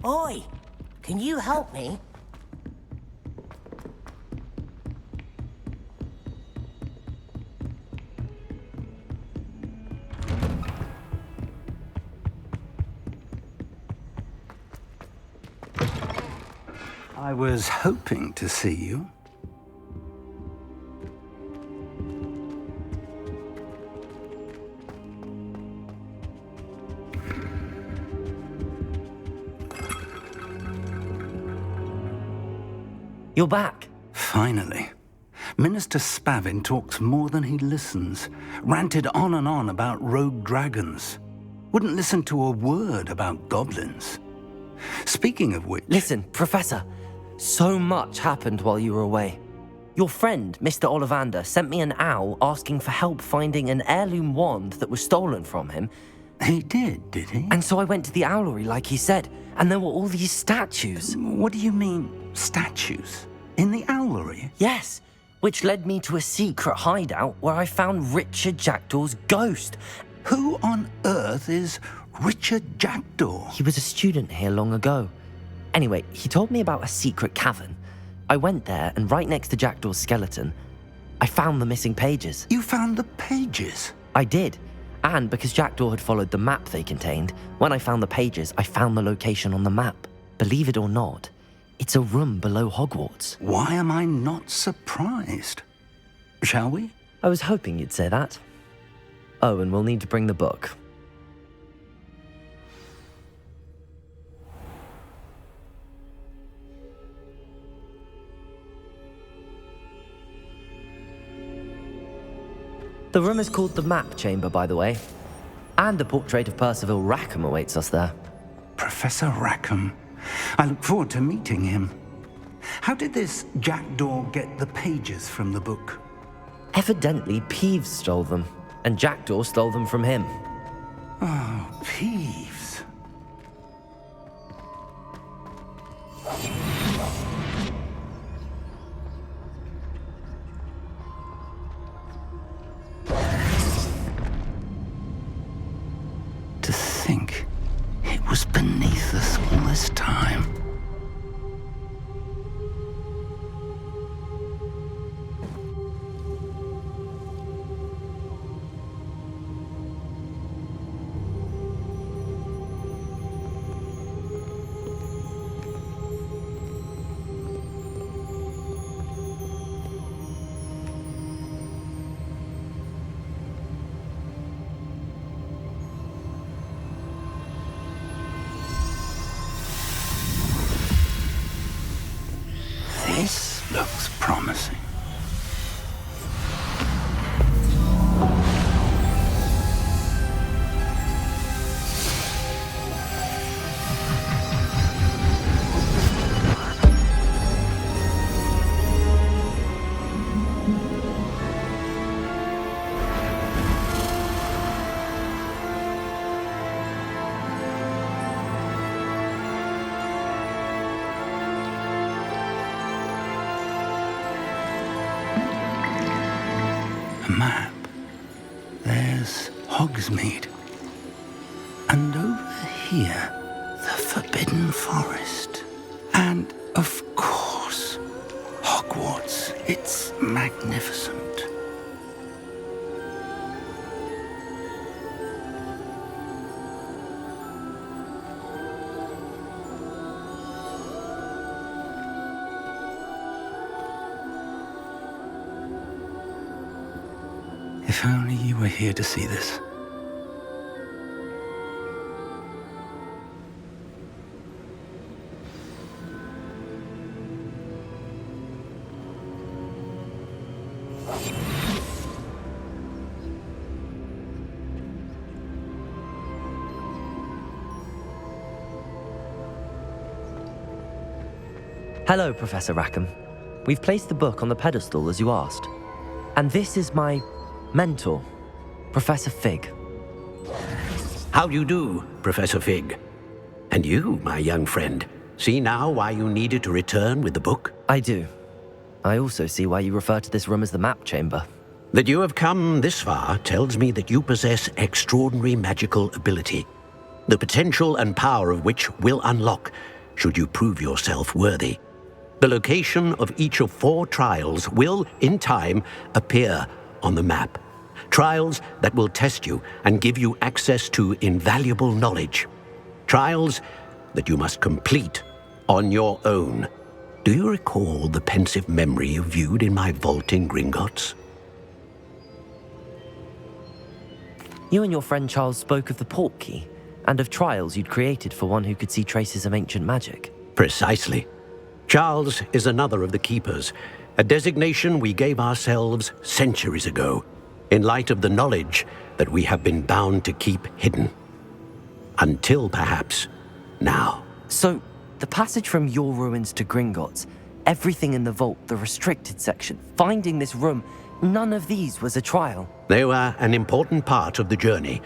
Oi! Can you help me? I was hoping to see you. You're back. Finally. Minister Spavin talks more than he listens. Ranted on and on about rogue dragons. Wouldn't listen to a word about goblins. Speaking of which... Listen, Professor. So much happened while you were away. Your friend, Mr. Ollivander, sent me an owl asking for help finding an heirloom wand that was stolen from him. He did he? And so I went to the owlery like he said, and there were all these statues. What do you mean, statues? In the owlery? Yes, which led me to a secret hideout where I found Richard Jackdaw's ghost. Who on earth is Richard Jackdaw? He was a student here long ago. Anyway, he told me about a secret cavern. I went there, and right next to Jackdaw's skeleton, I found the missing pages. You found the pages? I did. And because Jackdaw had followed the map they contained, when I found the pages, I found the location on the map. Believe it or not, it's a room below Hogwarts. Why am I not surprised? Shall we? I was hoping you'd say that. Oh, and we'll need to bring the book. The room is called the Map Chamber, by the way. And a portrait of Percival Rackham awaits us there. Professor Rackham. I look forward to meeting him. How did this Jackdaw get the pages from the book? Evidently, Peeves stole them, and Jackdaw stole them from him. Oh, Peeves. To think it was beneath us all this time. This looks promising. Map. There's Hogsmeade. And over here, the Forbidden Forest. And, of course, Hogwarts. It's magnificent. If only you were here to see this. Hello, Professor Rackham. We've placed the book on the pedestal as you asked. And this is my mentor, Professor Fig. How do you do, Professor Fig? And you, my young friend, see now why you needed to return with the book? I do. I also see why you refer to this room as the map chamber. That you have come this far tells me that you possess extraordinary magical ability, the potential and power of which will unlock should you prove yourself worthy. The location of each of 4 trials will, in time, appear on the map. Trials that will test you and give you access to invaluable knowledge. Trials that you must complete on your own. Do you recall the pensive memory you viewed in my vault in Gringotts? You and your friend Charles spoke of the port key and of trials you'd created for one who could see traces of ancient magic. Precisely. Charles is another of the Keepers, a designation we gave ourselves centuries ago, in light of the knowledge that we have been bound to keep hidden. Until perhaps now. So, the passage from your ruins to Gringotts, everything in the vault, the restricted section, finding this room, none of these was a trial. They were an important part of the journey,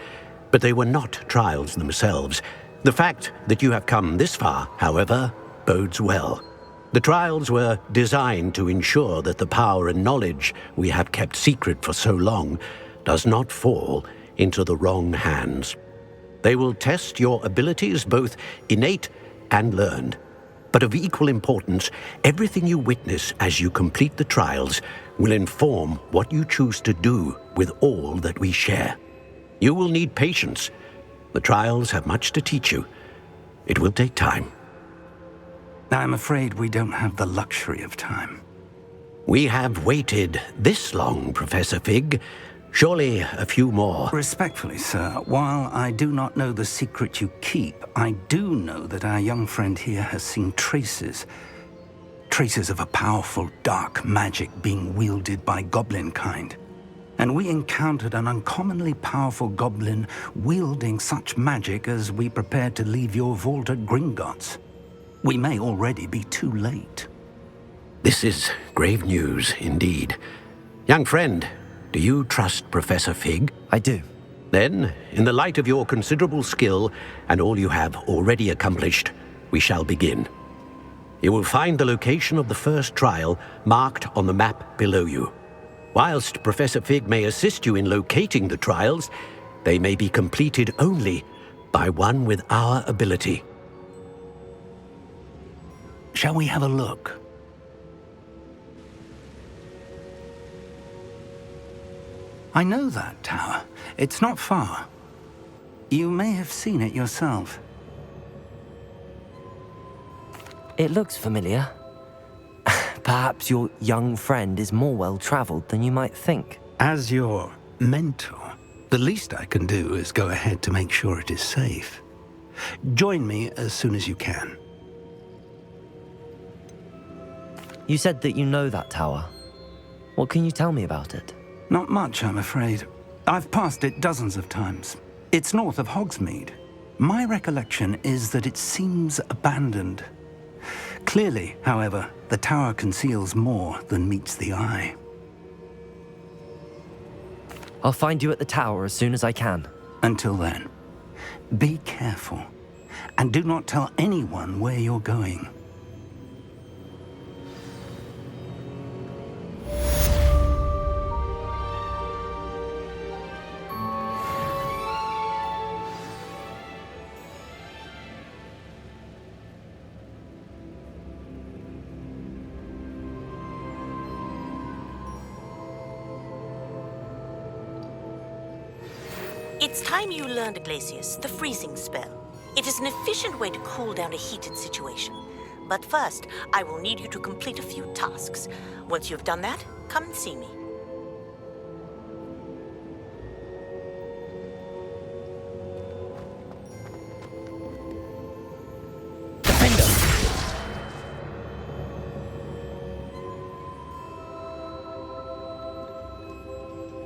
but they were not trials themselves. The fact that you have come this far, however, bodes well. The trials were designed to ensure that the power and knowledge we have kept secret for so long does not fall into the wrong hands. They will test your abilities, both innate and learned. But of equal importance, everything you witness as you complete the trials will inform what you choose to do with all that we share. You will need patience. The trials have much to teach you. It will take time. I'm afraid we don't have the luxury of time. We have waited this long, Professor Fig. Surely a few more. Respectfully, sir, while I do not know the secret you keep, I do know that our young friend here has seen traces of a powerful dark magic being wielded by goblin kind. And we encountered an uncommonly powerful goblin wielding such magic as we prepared to leave your vault at Gringotts. We may already be too late. This is grave news indeed. Young friend, do you trust Professor Fig? I do. Then, in the light of your considerable skill and all you have already accomplished, we shall begin. You will find the location of the first trial marked on the map below you. Whilst Professor Fig may assist you in locating the trials, they may be completed only by one with our ability. Shall we have a look? I know that tower. It's not far. You may have seen it yourself. It looks familiar. Perhaps your young friend is more well-traveled than you might think. As your mentor, the least I can do is go ahead to make sure it is safe. Join me as soon as you can. You said that you know that tower. What can you tell me about it? Not much, I'm afraid. I've passed it dozens of times. It's north of Hogsmeade. My recollection is that it seems abandoned. Clearly, however, the tower conceals more than meets the eye. I'll find you at the tower as soon as I can. Until then, be careful, and do not tell anyone where you're going. It's time you learned, Glacius, the freezing spell. It is an efficient way to cool down a heated situation. But first, I will need you to complete a few tasks. Once you've done that, come and see me.